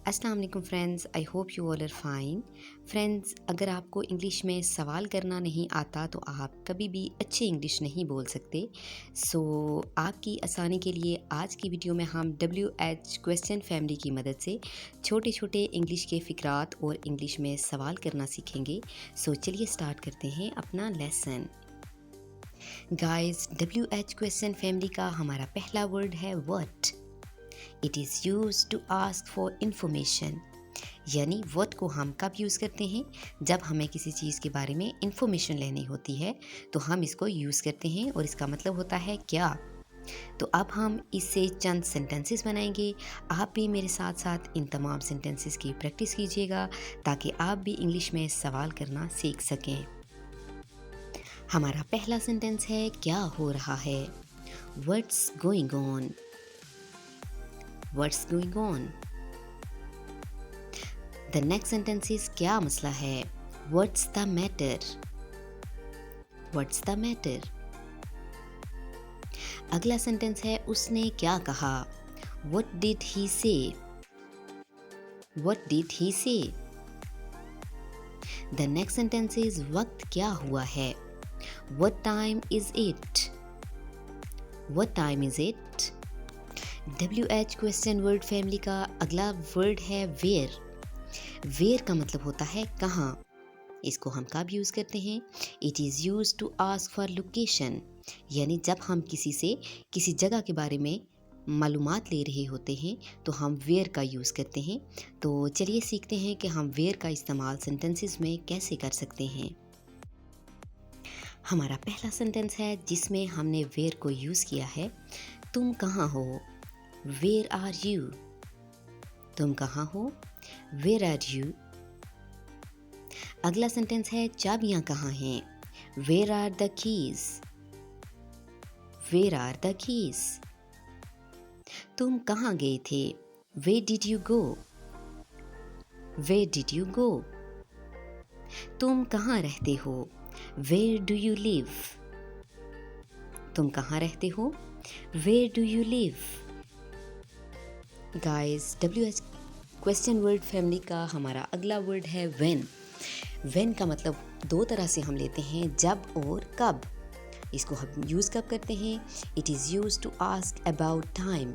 अस्सलाम वालेकुम friends, I hope you all are fine. Friends, अगर आपको इंग्लिश में सवाल करना नहीं आता तो आप कभी भी अच्छी इंग्लिश नहीं बोल सकते। सो आपकी आसानी के लिए आज की वीडियो में हम WH क्वेश्चन फैमिली की मदद से छोटे छोटे इंग्लिश के फ़िक्रात और इंग्लिश में सवाल करना सीखेंगे। सो चलिए स्टार्ट करते हैं अपना lesson. Guys, WH question family का हमारा पहला वर्ड है what. It is use to ask for information, यानी व्हाट को हम कब यूज़ करते हैं? जब हमें किसी चीज़ के बारे में इंफॉर्मेशन लेनी होती है तो हम इसको यूज़ करते हैं और इसका मतलब होता है क्या। तो अब हम इससे चंद सेंटेंसेस बनाएंगे। आप भी मेरे साथ साथ इन तमाम सेंटेंसेस की प्रैक्टिस कीजिएगा ताकि आप भी इंग्लिश में सवाल करना सीख सकें। हमारा पहला सेंटेंस है क्या हो रहा है। What's going on. What's going on? The next sentence is क्या मसला है? What's the matter? What's the matter? अगला सेंटेंस है उसने क्या कहा? What did he say? What did he say? The next sentence is वक्त क्या हुआ है? What time is it? What time is it? WH question word family का अगला वर्ड है वेयर। वेयर का मतलब होता है कहाँ। इसको हम कब यूज़ करते हैं? It is use to ask for location, यानी जब हम किसी से किसी जगह के बारे में मालूमात ले रहे होते हैं तो हम वेयर का यूज़ करते हैं। तो चलिए सीखते हैं कि हम वेयर का इस्तेमाल सेंटेंसेस में कैसे कर सकते हैं। हमारा पहला सेंटेंस है जिसमें हमने वेयर को यूज़ किया है। तुम कहाँ हो? Where are you? तुम कहाँ हो? Where are you? अगला सेंटेंस है चाबियाँ कहाँ हैं? Where are the keys? Where are the keys? तुम कहाँ गए थे? Where did you go? Where did you go? तुम कहाँ रहते हो? Where do you live? तुम कहाँ रहते हो? Where do you live? Guys, WH question word family का हमारा अगला वर्ड है व्हेन। व्हेन का मतलब दो तरह से हम लेते हैं, जब और कब। इसको हम यूज़ कब करते हैं? It is use to ask about time,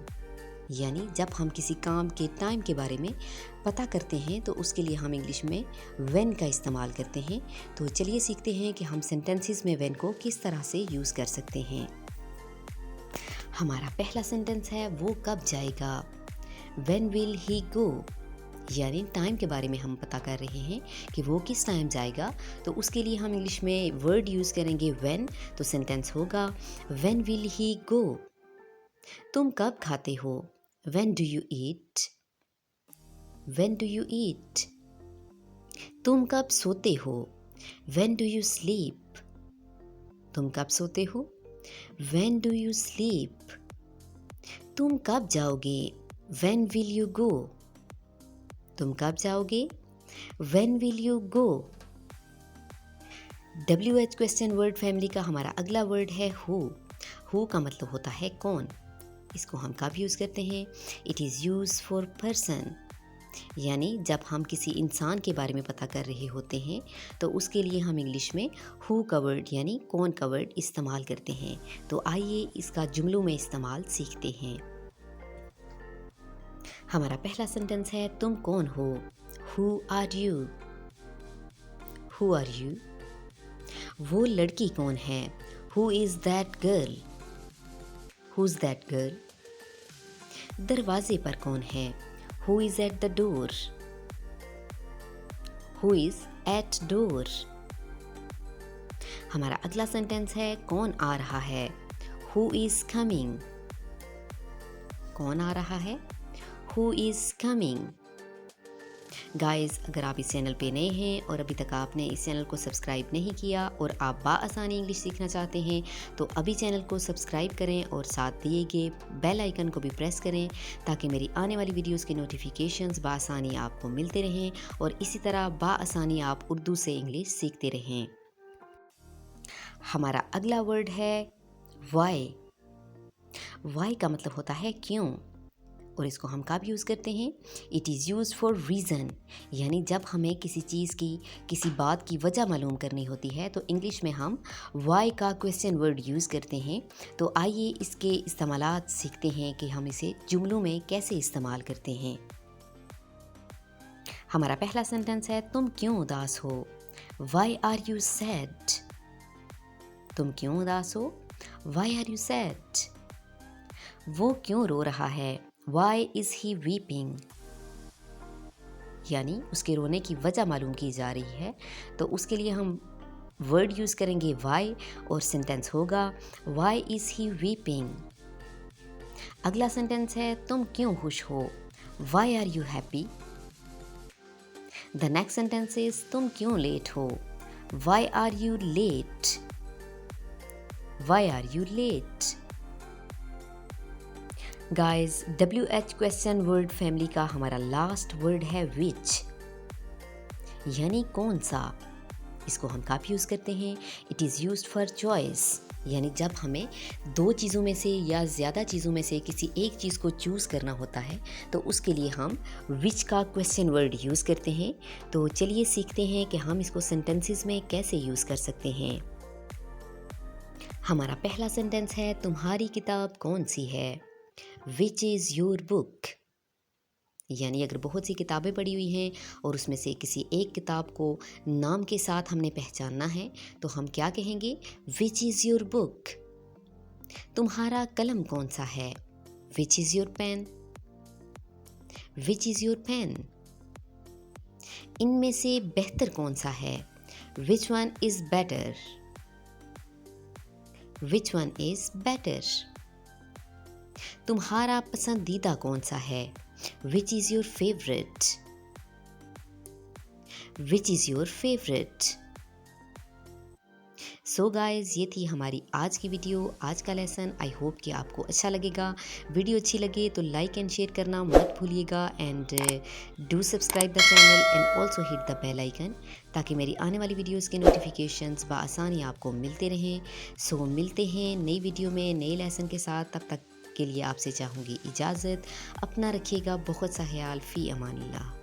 यानी जब हम किसी काम के टाइम के बारे में पता करते हैं तो उसके लिए हम इंग्लिश में व्हेन का इस्तेमाल करते हैं। तो चलिए सीखते हैं कि हम सेंटेंसेस में व्हेन को किस तरह से यूज़ कर सकते हैं। हमारा पहला सेंटेंस है वो कब जाएगा। When will he go? यानी टाइम के बारे में हम पता कर रहे हैं कि वो किस टाइम जाएगा, तो उसके लिए हम इंग्लिश में वर्ड यूज़ करेंगे when। तो सेंटेंस होगा When will he go? तुम कब खाते हो? When do you eat? When do you eat? तुम कब सोते हो? When do you sleep? तुम कब सोते हो? When do you sleep? तुम कब जाओगे? When will you go? तुम कब जाओगे? When will you go? WH question word family का हमारा अगला वर्ड है who। who का मतलब होता है कौन। इसको हम कब यूज़ करते हैं? It is use for person, यानी जब हम किसी इंसान के बारे में पता कर रहे होते हैं तो उसके लिए हम इंग्लिश में who का वर्ड यानी कौन का वर्ड इस्तेमाल करते हैं। तो आइए इसका जुमलों में इस्तेमाल सीखते हैं। हमारा पहला सेंटेंस है तुम कौन हो? Who are you? Who are you? वो लड़की कौन है? Who is that girl? Who's that girl? दरवाजे पर कौन है? Who is at the door? Who is at door? हमारा अगला सेंटेंस है कौन आ रहा है? Who is coming? कौन आ रहा है? Who is coming? गाइस, अगर आप इस चैनल पे नए हैं और अभी तक आपने इस चैनल को सब्सक्राइब नहीं किया और आप बाआसानी इंग्लिश सीखना चाहते हैं तो अभी चैनल को सब्सक्राइब करें और साथ दिए गए बेल आइकन को भी प्रेस करें ताकि मेरी आने वाली वीडियोस के नोटिफिकेशंस बाआसानी आपको मिलते रहें और इसी तरह बाआसानी आप उर्दू से इंग्लिश सीखते रहें। हमारा अगला वर्ड है वाई। वाई का मतलब होता है क्यों। और इसको हम कब यूज़ करते हैं? It is use for reason, यानी जब हमें किसी चीज़ की, किसी बात की वजह मालूम करनी होती है तो इंग्लिश में हम वाई का क्वेश्चन वर्ड यूज़ करते हैं। तो आइए इसके इस्तेमालात सीखते हैं कि हम इसे जुमलों में कैसे इस्तेमाल करते हैं। हमारा पहला सेंटेंस है, तुम क्यों उदास हो? Why are you sad? तुम क्यों उदास हो? Why are you sad? वो क्यों रो रहा है? Why is he weeping? यानी उसके रोने की वजह मालूम की जा रही है, तो उसके लिए हम वर्ड यूज़ करेंगे why और सेंटेंस होगा Why is he weeping? अगला सेंटेंस है, तुम क्यों खुश हो? Why are you happy? The next sentence is, तुम क्यों लेट हो? Why are you late? Why are you late? Guys, WH question word family का हमारा लास्ट वर्ड है विच, यानी कौन सा। इसको हम कब यूज़ करते हैं? It is used for choice, यानी जब हमें दो चीज़ों में से या ज़्यादा चीज़ों में से किसी एक चीज़ को चूज़ करना होता है तो उसके लिए हम विच का क्वेश्चन वर्ड यूज़ करते हैं। तो चलिए सीखते हैं कि हम इसको सेंटेंसेस में कैसे यूज़ कर सकते हैं। हमारा पहला सेंटेंस है, तुम्हारी किताब कौन सी है? Which is your book? यानी अगर बहुत सी किताबें पढ़ी हुई हैं और उसमें से किसी एक किताब को नाम के साथ हमने पहचानना है तो हम क्या कहेंगे? Which is your book? तुम्हारा कलम कौन सा है? Which is your pen? Which is your pen? इनमें से बेहतर कौन सा है? Which one is better? Which one is better? तुम्हारा पसंदीदा कौन सा है? Which is your favourite? Which is your favourite? So guys, ये थी हमारी आज की वीडियो, आज का लेसन। आई होप कि आपको अच्छा लगेगा। वीडियो अच्छी लगे तो लाइक एंड शेयर करना मत भूलिएगा and do subscribe the channel and also hit the bell icon, ताकि मेरी आने वाली वीडियोज़ के नोटिफिकेशंस बआसानी आपको मिलते रहें। सो मिलते हैं नई वीडियो में नए लेसन के साथ। तब तक के लिए आपसे चाहूँगी इजाज़त। अपना रखिएगा बहुत सा ख्याल। फ़ी अमानिल्लाह।